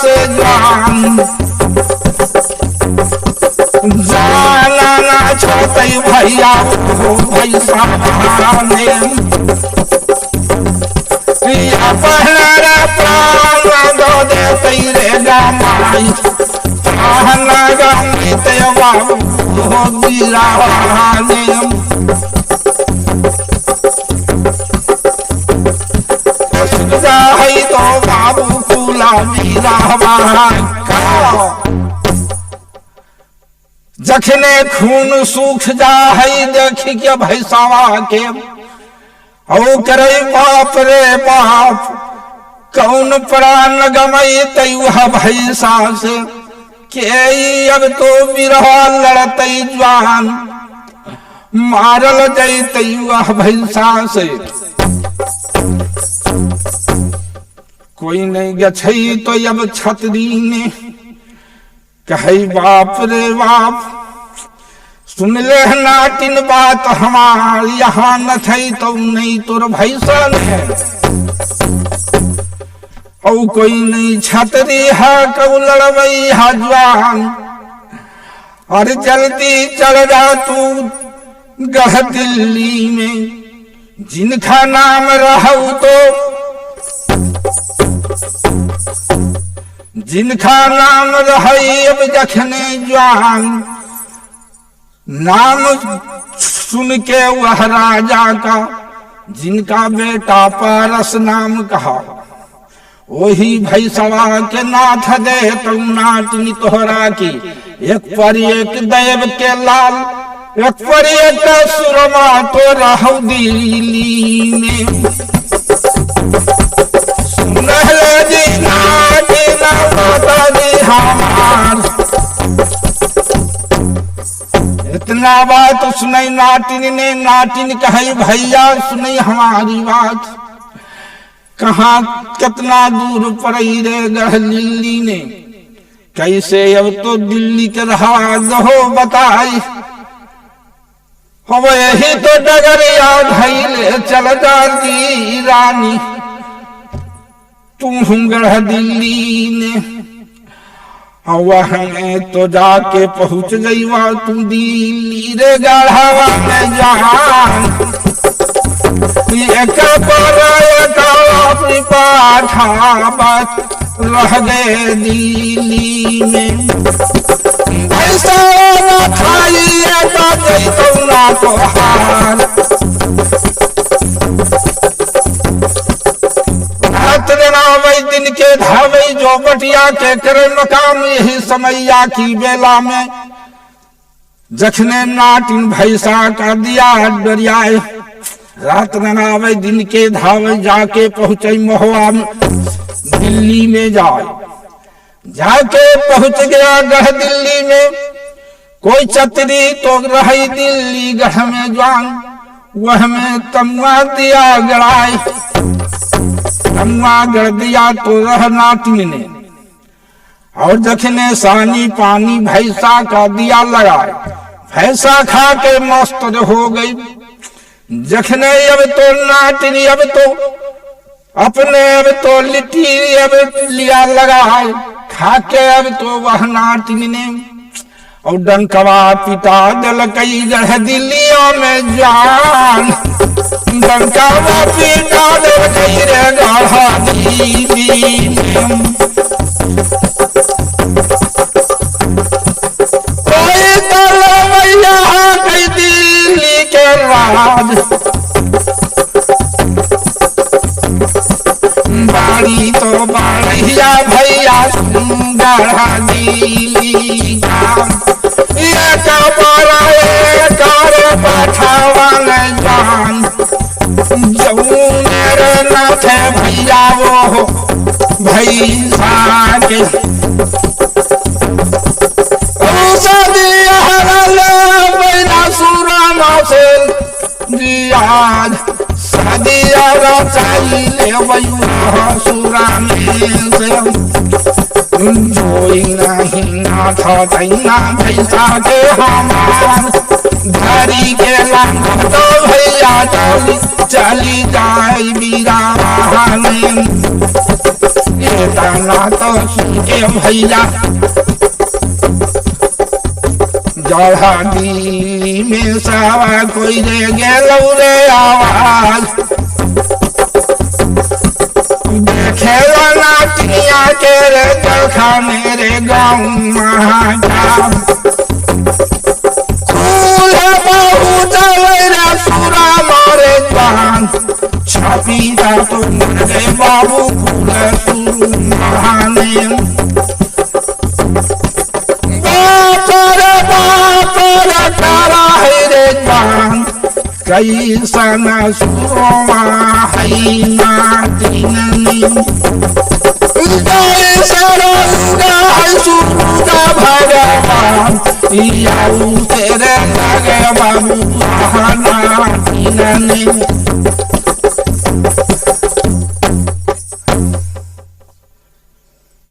से जान जाना ना छोटे भैया हो भैसा ने पहला प्राण दो दे तेरे गामाई आहना गामी ते बाबू हो बीरा ने है तो बाबू फूला बीरा का जखने खून सूख जा है देख के भैसावा के औ करे बाप रे बाप कौन प्राण गमई तयुह भैसा से के अब तो बिरहा लड़तई जवान मारल जई तयुह भैसा से कोई नहीं गछई तो अब छतरी ने कहे बाप रे बाप सुन ले नाटिन बात हमार यहाँ न थई तो नहीं तोर भैसा ने औ कोई नहीं छतरी है कौ लड़वई जवान और जल्दी चल जा तू गढ़ दिल्ली में जिनका नाम रहू तो जिनका नाम रही अब जखने जवान नाम सुन के वह राजा का जिनका बेटा पारस नाम कहा वही भैसवा के नाथ दे तो नाटनी तोहरा की एक पर एक देव के लाल एक पर एक सुरमा तो रहू दिल्ली में सुनहले जी नाटी ना जी हमार इतना बात सुनई नाटिन ने नाटिन कहे भैया सुनई हमारी बात कहाँ कितना दूर पड़ी रे गढ़ दिल्ली ने कैसे अब तो दिल्ली के रहा हो बताई हो यही तो डगरिया धैले चल जाती रानी तुम गढ़ दिल्ली ने वह तो जाके पहुंच गई वह तुम दिल्ली रे गढ़वा में जान पाठा बात रह गए दिल्ली में ऐसा न खाइए तो ना तो हार दिन के धावे जो बटिया के करे मकाम यही समैया की बेला में जखने नाटिन भैसा का दिया डरियाए रात ननावे दिन के धावे जाके पहुंचे महुआ दिल्ली में जाए जाके पहुंच गया गढ़ दिल्ली में कोई छतरी तो रही दिल्ली गढ़ में जान वह में तमुआ दिया गड़ाए तमुआ गड़ दिया तो रह नाटिन ने और जखने सानी पानी भैंसा का दिया लगाए भैंसा खा के मस्त हो गई जखने अब तो नाटिनी अब तो अपने अब तो लिट्टी अब लिया लगाए खा के अब तो वह नाटिनी ने और डंकवा पिटा दल कई गढ़ दिल्लियों में जान डंकवा पिटा दल कई रे गढ़ दिल्ली में कोई दल मैया कई दिल्ली के राज बाड़ी तो बाड़िया भैया गढ़ दिल्ली जान जऊनर नाथ भैया वो भैसा के सुरमा से दियाद सदिया चाहिए सुरा में से जोई नहीं नाथ दैना भैसा के हमार धरी के लंग तो भैया चली जाए बिराने दाना तो सुनके भैया जहादी में सावा कोई रे गेलौ रे आवाज देखेला नाटिया के रे देखा मेरे गाँव महाजाम खूल बहुत रे सुरा मारे जान छापी जा तो मेरे बाबू खूल सुरु महाने कैसन सुरोमा है नातिनी सुरुदा भगवान याऊ तेरे लगे बाबू नातिनी